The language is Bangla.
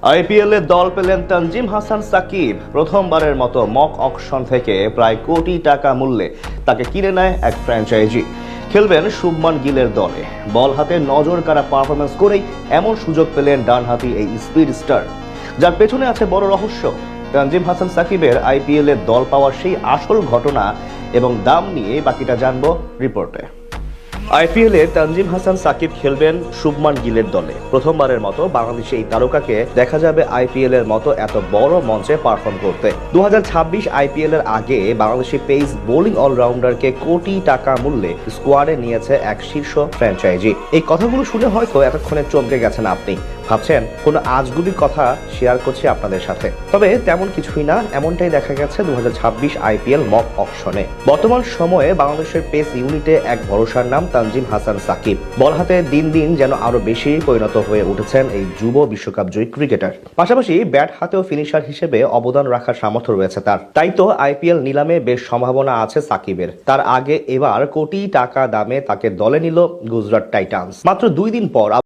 আইপিএল এ দল পেলেন তানজিম হাসান সাকিব। প্রথমবারের মতো মক অকশন থেকে প্রায় কোটি টাকা মূল্যে তাকে কিনে নেয় এক ফ্র্যাঞ্চাইজি। খেলবেন শুভমান গিলের দলে। বল হাতে নজর কাড়া পারফরমেন্স করেই এমন সুযোগ পেলেন ডানহাতি এই স্পিড স্টার, যার পেছনে আছে বড় রহস্য। তানজিম হাসান সাকিবের আইপিএল এ দল পাওয়ার সেই আসল ঘটনা এবং দাম নিয়ে বাকিটা জানবো রিপোর্টে। আইপিএল এ তানজিম হাসান সাকিব খেলবেন শুভমান গিলের দলে। প্রথমবারের মতো বাংলাদেশে এই তারকাকে দেখা যাবে আইপিএল এর মতো এত বড় মঞ্চে পারফর্ম করতে। 2026 আইপিএল এর আগে বাংলাদেশি পেস বোলিং অলরাউন্ডারকে কোটি টাকা মূল্যে স্কোয়াডে নিয়েছে এক শীর্ষ ফ্র্যাঞ্চাইজি। এই কথাগুলো শুনে হয়তো এতক্ষণে চমকে গেছেন আপনি, ভাবছেন কোনো আজগুবি কথা শেয়ার করছি আপনাদের সাথে। তবে তেমন কিছুই না, এমনটাই দেখা গেছে 2026 আইপিএল মক অকশনে। বর্তমান সময়ে বাংলাদেশের পেস ইউনিটে এক ভরসার নাম তানজিম হাসান সাকিব। বল হাতে দিন দিন যেন আরো বেশি পরিণত হয়ে উঠেছেন এই যুব বিশ্বকাপ জয়ী ক্রিকেটার। পাশাপাশি ব্যাট হাতেও ফিনিশার হিসেবে অবদান রাখার সামর্থ্য রয়েছে তার। তাই তো আইপিএল নিলামে বেশ সম্ভাবনা আছে সাকিবের। তার আগে এবার কোটি টাকা দামে তাকে দলে নিল গুজরাট টাইটান্স। মাত্র 2 দিন পর